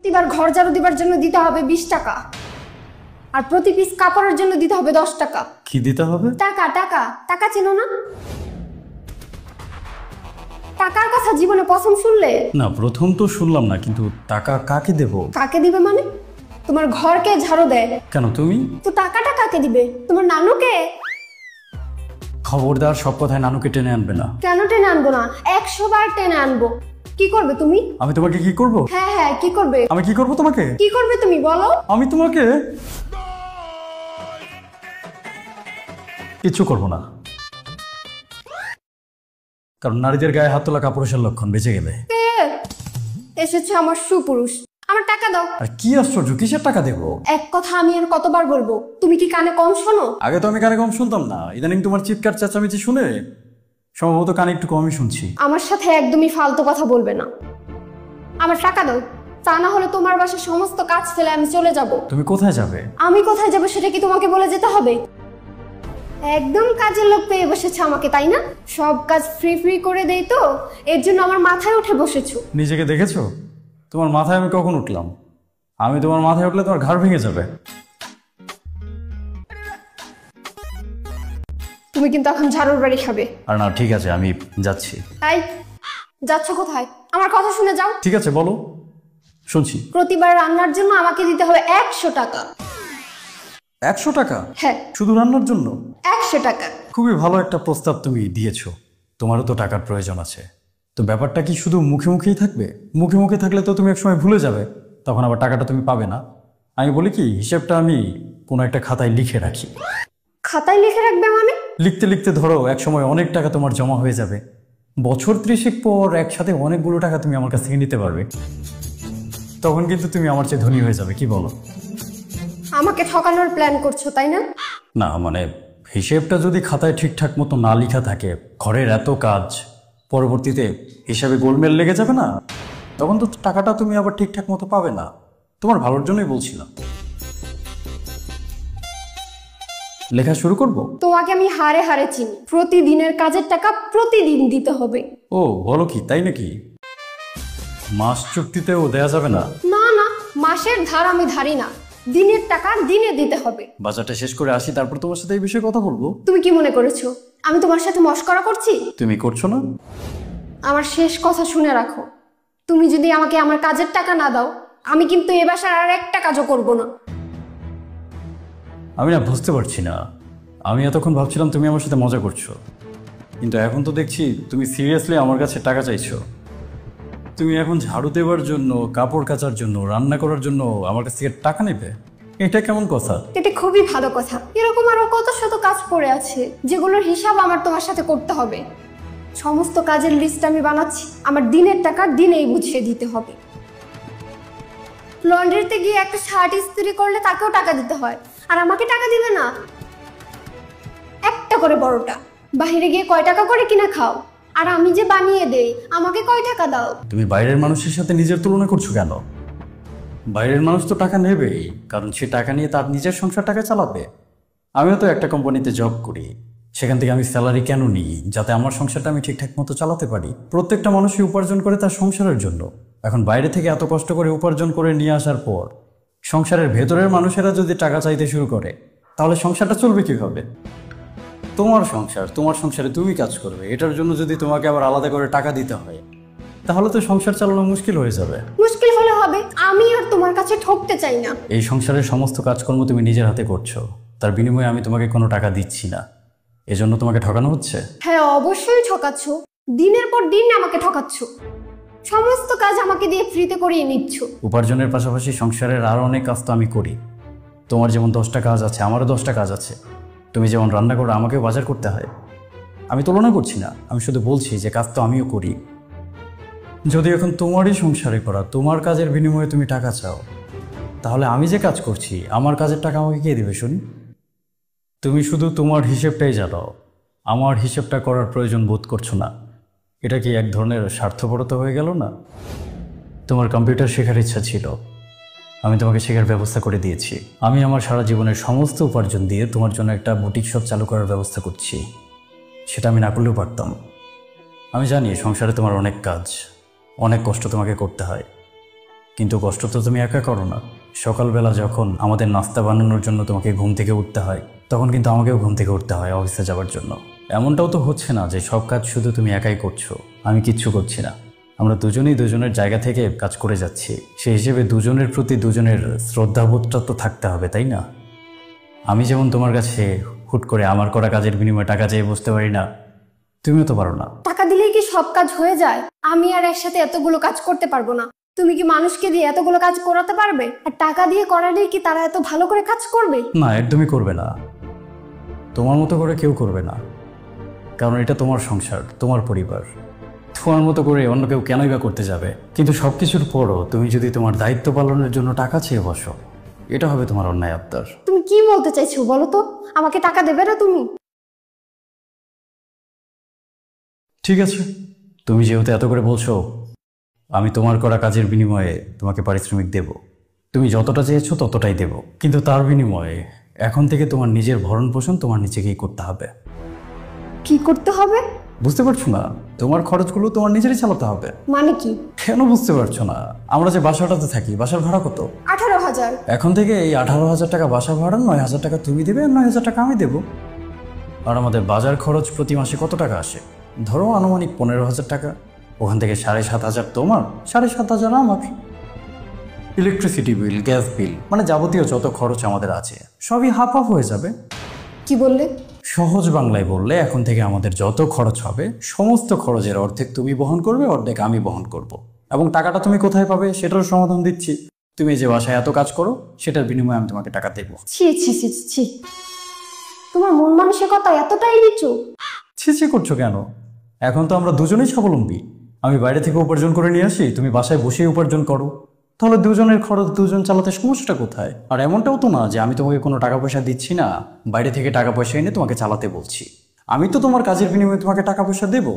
এবার ঘর ঝাড়ু দিবার জন্য দিতে হবে 20 টাকা, আর প্রতি পিস কাপড়ের জন্য দিতে হবে 10 টাকা। কি দিতে হবে? টাকা টাকা টাকা চেনো না? টাকার কথা জীবনে প্রথম শুনলে? না, প্রথম তো শুনলাম না, কিন্তু টাকা কাকে দেব? কাকে দিবে মানে? তোমার ঘরকে ঝাড়ু দেয় কেন তুমি? তো টাকাটা কাকে দিবে? তোমার নানুকে? খবরদার, সব কথায় নানুকে টেনে আনবে না। কেন টেনে আনবো না? 100 বার টেনে আনবো। কি করবে তুমি? আমি তোমাকে কি করব? হ্যাঁ হ্যাঁ, কি করবে? আমি কি করব তোমাকে? কি করবে তুমি বলো? আমি তোমাকে কিচ্ছু করব না, কারণ নারীদের গায়ে হাত তোলা কাপুরুষের লক্ষণ। বেঁচে গেলে। এসেছে আমার সুপুরুষ, আমার টাকা দাও। আর কি আশ্চর্য, কিসের টাকা দেবো? এক কথা আমি আর কতবার বলবো? তুমি কি কানে কম শোনো? আগে তো আমি কানে কম শুনতাম না, ইদানিং তোমার চিৎকার চেঁচামেচি শুনে সম্ভবত কানে একটু কমই শুনছি। আমার সাথে একদমই ফালতু কথা বলবে না। আমার টাকা দাও, তা না হলে তোমার বাসার সমস্ত কাজ ফেলে আমি চলে যাব। তুমি কোথায় যাবে? আমি কোথায় যাব সেটা কি তোমাকে বলে যেতে হবে? একদম কাজের লোক পেয়ে বসেছো আমাকে, তাই না? সব কাজ ফ্রি ফ্রি করে দেই তো, এর জন্য আমার মাথায় উঠে বসেছো। নিজেকে দেখেছো? তোমার মাথায় আমি কখন উঠলাম? আমি তোমার মাথায় উঠলে তোমার ঘাড় ভেঙে যাবে। তুমি কিন্তু এখন ঝাড়ুর বাড়ি খাবে। আর না, ঠিক আছে, আমি যাচ্ছি। তাই যাচ্ছ কোথায়? আমার কথা শুনে যাও। ঠিক আছে, বলো, শুনছি। প্রতিবার রান্নার জন্য আমাকে দিতে হবে 100 টাকা। 100 টাকা? হ্যাঁ, শুধু রান্নার জন্য? 100 টাকা। খুবই ভালো একটা প্রস্তাব তুমি দিয়েছো। তোমারও তো টাকার প্রয়োজন আছে, তো ব্যাপারটা কি শুধু মুখে মুখেই থাকবে? মুখে মুখে থাকলে তো তুমি একসময় ভুলে যাবে, তখন আবার টাকাটা তুমি পাবে না। আমি বলি কি, হিসেবটা আমি কোনো একটা খাতায় লিখে রাখি। খাতায় লিখে রাখবে মানে? লিখতে লিখতে ধরো একসময় অনেক টাকা তোমার জমা হয়ে যাবে, বছর 30 পর একসাথে অনেকগুলো টাকা তুমি আমার কাছ থেকে নিতে পারবে। তখন কিন্তু তুমি আমার চেয়ে ধনী হয়ে যাবে, কি বলো? আমাকে ঠকানোর প্ল্যান করছো, তাই না? না মানে, হিসেবটা যদি খাতায় ঠিকঠাক মতো না লেখা থাকে, ঘরের এত কাজ, পরবর্তীতে হিসাবে গোলমেল লেগে যাবে না, তখন তো টাকাটা তুমি আবার ঠিকঠাক মতো পাবে না। তোমার ভালোর জন্যই বলছিলাম। লেখা শুরু করব? তোমাকে আমি হারে হারে চিনি, প্রতিদিনের কাজের টাকা প্রতিদিন দিতে হবে। ও বলো কি, তাই নাকি? মাস চুক্তিতেও দেয়া যাবে না? না না, মাসের ধার আমি ধারি না, দিনের টাকা দিনে দিতে হবে। বাজারটা শেষ করে আসি, তারপর তোমার সাথে এই বিষয়ে কথা বলবো। তুমি কি মনে করেছো আমি তোমার সাথে মশকরা করছি? তুমি করছো না? আমার শেষ কথা শুনে রাখো, তুমি যদি আমাকে আমার কাজের টাকা না দাও, আমি কিন্তু এ বাসার আর একটা কাজও করব না। আমি না বুঝতে পারছি না, আমি এতক্ষণ ভাবছিলাম তুমি আমার সাথে মজা করছো, কিন্তু এখন তো দেখছি তুমি সিরিয়াসলি আমার কাছে টাকা চাইছো। তুমি এখন ঝাড়ু দেওয়ার জন্য, কাপড় কাচার জন্য, রান্না করার জন্য আমার কাছ থেকে টাকা নেবে? এটা কেমন কথা? এটা খুবই ভালো কথা। এরকম আরো কত শত কাজ পড়ে আছে যেগুলোর হিসাব আমার তোমার সাথে করতে হবে। সমস্ত কাজের লিস্ট আমি বানাচ্ছি, আমার দিনের টাকা দিনেই বুঝিয়ে দিতে হবে। লন্ড্রিতে গিয়ে একটা শার্ট ইস্ত্রি করলে তাকেও টাকা দিতে হয়, আর আমাকে টাকা দিবে না? একটা করে বড়টা বাইরে গিয়ে কয় টাকা করে কিনা খাও, আর আমি যে বানিয়ে দেই আমাকে কয় টাকা দাও? তুমি বাইরের মানুষের সাথে নিজের তুলনা করছো কেন? বাইরের মানুষ তো টাকা নেবেই, কারণ সে টাকা নিয়ে তার নিজের সংসার টাকা চালাবে। আমিও তো একটা কোম্পানিতে জব করি, সেখান থেকে আমি স্যালারি কেন নিই? যাতে আমার সংসারটা আমি ঠিকঠাক মতো চালাতে পারি। প্রত্যেকটা মানুষই উপার্জন করে তার সংসারের জন্য। এখন বাইরে থেকে এত কষ্ট করে উপার্জন করে নিয়ে আসার পর সংসারের ভেতরের মানুষেরা যদি টাকা চাইতে শুরু করে, তাহলে সংসারটা চলবে কিভাবে? তোমার সংসার, তোমার সংসারে তুমি কাজ করবে, এটার জন্য যদি তোমাকে আবার আলাদা করে টাকা দিতে হয়, তাহলে তো সংসার চালানো মুশকিল হয়ে যাবে। মুশকিল হলে হবে, আমি আর তোমার কাছে ঠকতে চাই না। এই সংসারের সমস্ত কাজকর্ম তুমি নিজের হাতে করছো, তার বিনিময়ে আমি তোমাকে কোনো টাকা দিচ্ছি না, এজন্য তোমাকে ঠকানো হচ্ছে। হ্যাঁ অবশ্যই ঠকাচ্ছ, দিনের পর দিন আমাকে ঠকাচ্ছ, সমস্ত কাজ আমাকে দিয়ে ফ্রিতে করিয়ে নিচ্ছ। উপার্জনের পাশাপাশি সংসারের আরও অনেক কাজ তো আমি করি। তোমার যেমন 10টা কাজ আছে, আমারও 10টা কাজ আছে। তুমি যেমন রান্না করো, আমাকেও বাজার করতে হয়। আমি তুলনা করছি না, আমি শুধু বলছি যে কাজ তো আমিও করি। যদি এখন তোমারই সংসারে করা, তোমার কাজের বিনিময়ে তুমি টাকা চাও, তাহলে আমি যে কাজ করছি আমার কাজের টাকা আমাকে কে দেবে শুনি? তুমি শুধু তোমার হিসেবটাই জানো, আমার হিসেবটা করার প্রয়োজন বোধ করছো না। এটা কি এক ধরনের স্বার্থপরতা হয়ে গেল না? তোমার কম্পিউটার শেখার ইচ্ছা ছিল, আমি তোমাকে শেখার ব্যবস্থা করে দিয়েছি। আমি আমার সারা জীবনের সমস্ত উপার্জন দিয়ে তোমার জন্য একটা বুটিক শপ চালু করার ব্যবস্থা করছি, সেটা আমি না করলেও পারতাম। আমি জানি সংসারে তোমার অনেক কাজ, অনেক কষ্ট তোমাকে করতে হয়, কিন্তু কষ্ট তো তুমি একা করো না। সকালবেলা যখন আমাদের নাস্তা বানানোর জন্য তোমাকে ঘুম থেকে উঠতে হয়, তখন কিন্তু আমাকেও ঘুম থেকে উঠতে হয় অফিসে যাওয়ার জন্য। এমনটাও তো হচ্ছে না যে সব কাজ শুধু তুমি একাই করছো, আমি কিচ্ছু করছি না। আমরা দুজনেই দুজনের জায়গা থেকে কাজ করে যাচ্ছি। সেই হিসেবে দুজনের প্রতি দুজনের শ্রদ্ধাবোধটা তো থাকতে হবে, তাই না? আমি যেমন তোমার কাছে হুট করে আমার করা কাজের বিনিময়ে টাকা চেয়ে বসতে পারি না, তুমিও তো পারো না। টাকা দিলেই কি সব কাজ হয়ে যায়? আমি আর একসাথে এতগুলো কাজ করতে পারবো না। তুমি কি মানুষকে দিয়ে এতগুলো কাজ করাতে পারবে? আর টাকা দিয়ে করালেই কি তারা এত ভালো করে কাজ করবে? না, একদমই করবে না। তোমার মতো করে কেউ করবে না, কারণ এটা তোমার সংসার, তোমার পরিবার। তোমার মতো করে অন্য কেউ কেনই বা করতে যাবে? কিন্তু সব কিছুর পরও তুমি যদি তোমার দায়িত্ব পালনের জন্য টাকা চেয়ে বসো, এটা হবে তোমার অন্যায় আবদার। তুমি কি বলতে চাইছো বলো তো? আমাকে টাকা দেবে না তুমি? ঠিক আছে, তুমি যেহেতু এত করে বলছো, আমি তোমার করা কাজের বিনিময়ে তোমাকে পারিশ্রমিক দেব। তুমি যতটা চেয়েছো ততটাই দেব, কিন্তু তার বিনিময়ে এখন থেকে তোমার নিজের ভরণ পোষণ তোমার নিজেকেই করতে হবে। কি করতে হবে? বুঝতে পারছো না? তোমার খরচগুলো তোমার নিজেরই চালাতে হবে। মানে কি? কেন বুঝতে পারছো না? আমরা যে বাসাটাতে থাকি, বাসার ভাড়া কত? 18,000। এখন থেকে এই 18,000 টাকা বাসা ভাড়া, 9,000 টাকা তুমি দেবে আর 9,000 টাকা আমি দেবো। আর আমাদের বাজার খরচ প্রতি মাসে কত টাকা আসে? ধরো আনুমানিক 15,000 টাকা। ওখান থেকে 7,500 তোমার, 7,500 আমার। ইলেকট্রিসিটি বিল, গ্যাস বিল, মানে যাবতীয় যত খরচ আমাদের আছে সবই হাফ হাফ হয়ে যাবে। কি বললে? সহজ বাংলায় বললে, এখন থেকে আমাদের যত খরচ হবে সমস্ত খরচের অর্ধেক তুমি বহন করবে, অর্ধেক আমি বহন করব। এবং টাকাটা তুমি কোথায় পাবে সেটারও সমাধান দিচ্ছি। তুমি যে বাসায় এত কাজ করো সেটার বিনিময়ে আমি তোমাকে টাকা দেবো। ছি ছি ছি ছি, তোমার মন মানসিকতা এতটাই নিচু? ছি ছি করছো কেন? এখন তো আমরা দুজনেই স্বাবলম্বী। আমি বাইরে থেকে উপার্জন করে নিয়ে আসি, তুমি বাসায় বসেই উপার্জন করো। তাহলে দুজনের খরচ দুজন চালাতে সমস্যাটা কোথায়? আর এমনটাও তো না যে আমি তোমাকে কোনো টাকা পয়সা দিচ্ছি না, বাইরে থেকে টাকা পয়সা এনে তোমাকে চালাতে বলছি। আমি তো তোমার কাজের বিনিময়ে তোমাকে টাকা পয়সা দেবো।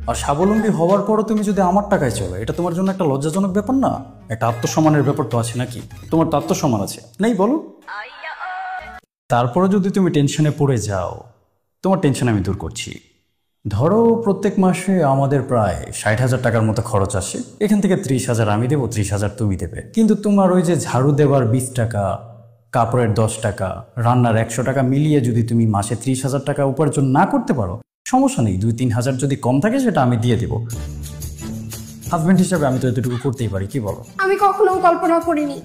আর স্বাবলম্বী হওয়ার পরও তুমি যদি আমার টাকায় চলো, এটা তোমার জন্য একটা লজ্জাজনক ব্যাপার না? একটা আত্মসম্মানের ব্যাপার তো আছে নাকি? তোমার তো আত্মসম্মান আছে, নেই বলো? তারপরে যদি তুমি টেনশনে পড়ে যাও, তোমার টেনশন আমি দূর করছি। ধরো প্রত্যেক মাসে আমাদের প্রায় 60,000 টাকার মতো খরচ আসে। এখান থেকে 30,000 আমি দেবো, 30,000 তুমি দেবে। কিন্তু তোমার ওই যে ঝাড়ু দেওয়ার 20 টাকা, কাপড়ের 10 টাকা, রান্নার 100 টাকা মিলিয়ে যদি তুমি মাসে 30,000 টাকা উপার্জন না করতে পারো, সমস্যা নেই, 2-3 হাজার যদি কম থাকে সেটা আমি দিয়ে দেবো। হাজব্যান্ড হিসাবে আমি তো এতটুকু করতেই পারি, কি বলো? আমি কখনো কল্পনা করিনি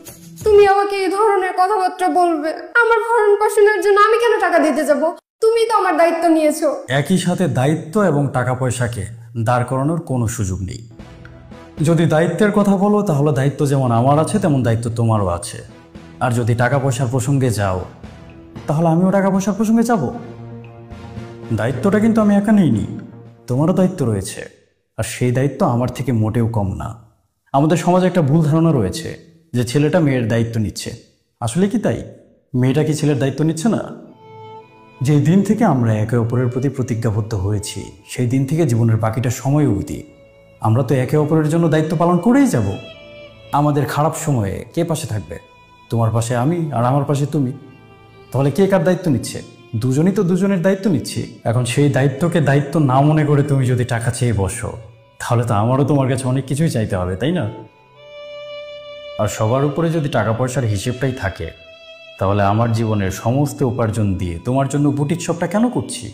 তুমি আমাকে এই ধরনের কথাবার্তা বলবে। আমার ভরণ পোষণের জন্য আমি কেন টাকা দিতে যাব? তুমি তো আমার দায়িত্ব নিয়েছো। একই সাথে দায়িত্ব এবং টাকা পয়সাকে দাঁড় করানোর কোনো সুযোগ নেই। যদি দায়িত্বের কথা বলো, তাহলে দায়িত্ব যেমন আমার আছে তেমন দায়িত্ব তোমারও আছে। আর যদি টাকা পয়সার প্রসঙ্গে যাও, তাহলে আমিও টাকা পয়সার প্রসঙ্গে যাব। দায়িত্বটা কিন্তু আমি একা নিইনি, তোমারও দায়িত্ব রয়েছে। আর সেই দায়িত্ব আমার থেকে মোটেও কম না। আমাদের সমাজে একটা ভুল ধারণা রয়েছে যে ছেলেটা মেয়ের দায়িত্ব নিচ্ছে। আসলে কি তাই? মেয়েটা কি ছেলের দায়িত্ব নিচ্ছে না? যেই দিন থেকে আমরা একে অপরের প্রতি প্রতিজ্ঞাবদ্ধ হয়েছি, সেই দিন থেকে জীবনের বাকিটা সময় অবধি আমরা তো একে অপরের জন্য দায়িত্ব পালন করেই যাব। আমাদের খারাপ সময়ে কে পাশে থাকবে? তোমার পাশে আমি আর আমার পাশে তুমি। তাহলে কে কার দায়িত্ব নিচ্ছে? দুজনই তো দুজনের দায়িত্ব নিচ্ছি। এখন সেই দায়িত্বকে দায়িত্ব না মনে করে তুমি যদি টাকা চেয়ে বসো, তাহলে তো আমারও তোমার কাছে অনেক কিছুই চাইতে হবে, তাই না? আর সবার উপরে যদি টাকা পয়সার হিসেবটাই থাকে, তাহলে আমার জীবনের সমস্ত উপার্জন দিয়ে তোমার জন্য বুটিক শপটা কেন করছি?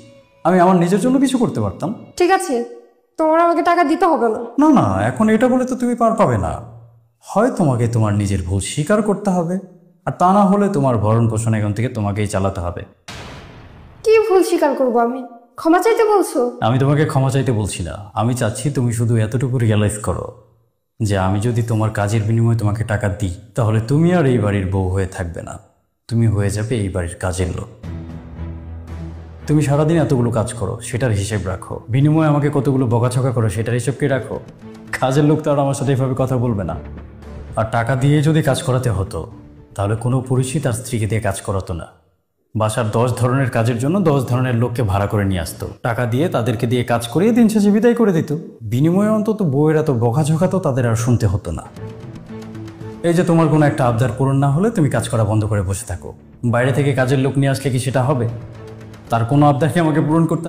আমি আমার নিজের জন্য কিছু করতে পারতাম। ঠিক আছে, তোমার আমাকে টাকা দিতে হবে না। না না, এখন এটা বলে তো তুমি পার পাবে না। হয় তোমাকে তোমার নিজের ভুল স্বীকার করতে হবে, আর তা না হলে তোমার ভরণ পোষণ এখন থেকে তোমাকেই চালাতে হবে। কি ভুল স্বীকার করবো আমি? ক্ষমা চাইতে বলছো? আমি তোমাকে ক্ষমা চাইতে বলছি না, আমি চাচ্ছি তুমি শুধু এতটুকু রিয়েলাইজ করো যে আমি যদি তোমার কাজের বিনিময়ে তোমাকে টাকা দিই, তাহলে তুমি আর এই বাড়ির বউ হয়ে থাকবে না, তুমি হয়ে যাবে এই বাড়ির কাজের লোক। তুমি সারাদিন এতগুলো কাজ করো, সেটার হিসেব রাখো। বিনিময়ে আমাকে কতগুলো বকাঝকা করো, সেটার হিসেব কে রাখো? কাজের লোক তো আর আমার সাথে এভাবে কথা বলবে না। আর টাকা দিয়ে যদি কাজ করাতে হতো, তাহলে কোনো পুরুষই তার স্ত্রীকে দিয়ে কাজ করাতো না। বাসার 10 ধরনের কাজের জন্য 10 ধরনের লোককে ভাড়া করে নিয়ে আসতো, টাকা দিয়ে তাদেরকে দিয়ে কাজ করিয়ে দিন শেষে বিদায় করে দিত। বিনিময়ে অন্তত বউয়ের এত বকাঝকা তো তাদের আর শুনতে হতো না। এই যে তোমার কোনো একটা আবদার পূরণ না হলে তুমি কাজ করা বন্ধ করে বসে থাকো, বাইরে থেকে কাজের লোক নিয়ে আসলে কি সেটা হবে? তার কোনো আবদার কি আমাকে পূরণ করতে